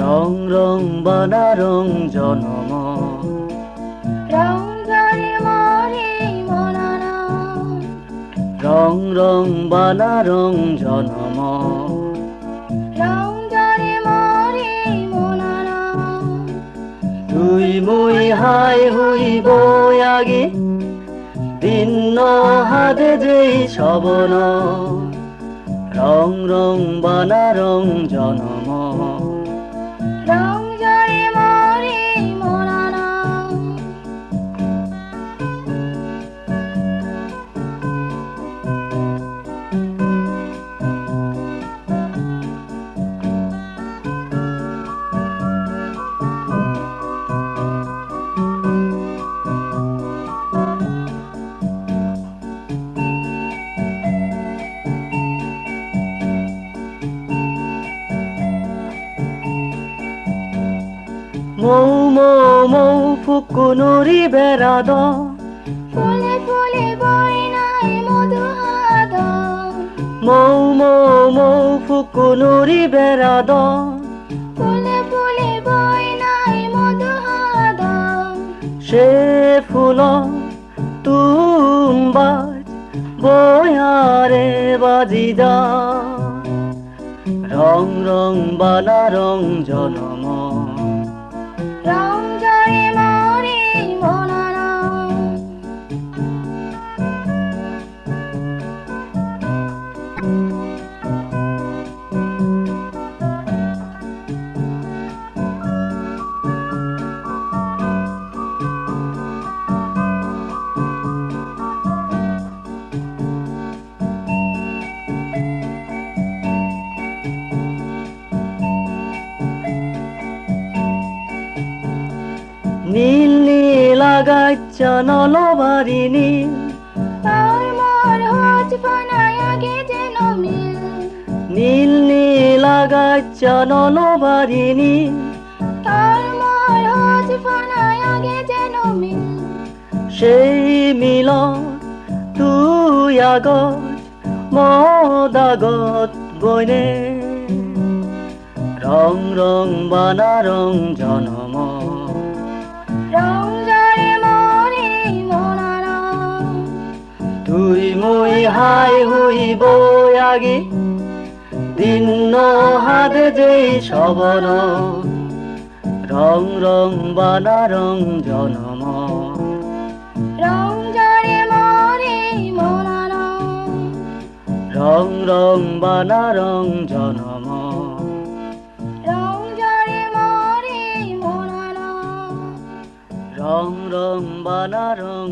রং রং বানা রং জনম রং ঝরে মরে মনানা রং রং বানা রং জনম রং ঝরে মরে মনানা তুই মুই হাই হইব আগে ভিন্ন হাতে যেই সবন রং রং বানা রং জনম রং ঝরে মরে মনানা মৌ মৌ মৌ ফুকুনুরি বেড়াদ ফুলে ফুলে বই নাই মধুহাদ মৌ মৌ মৌ ফুকুনুরি বেড়াদ ফুলে ফুলে বই নাই মধুহাদ সে ফুল তুমবাজ বয়ারে বাজি যা রং রং বানা রং জনম রং ঝরে মরে মনানা নীল নীল আগাচ্ছা নলবারি নীল তার মোর হজ বানায় আগে যেন মিল নীল নীল আগাচ্ছা নলবারি নীল তার মোর হজ বানায় আগে যেন মিল সেই মিল তুই আগত মদাগত বনে রং রং বানা রং জনম রং ঝরে মরে মনানা তুই মুই হাই হইব আগে ভিন্ন হাতে যেই সবন রং রং বানা রং জনম রং ঝরে মরে মনানা রং রং বানা রং জনম রং ঝরে মরে মনানা রং রং বানা রং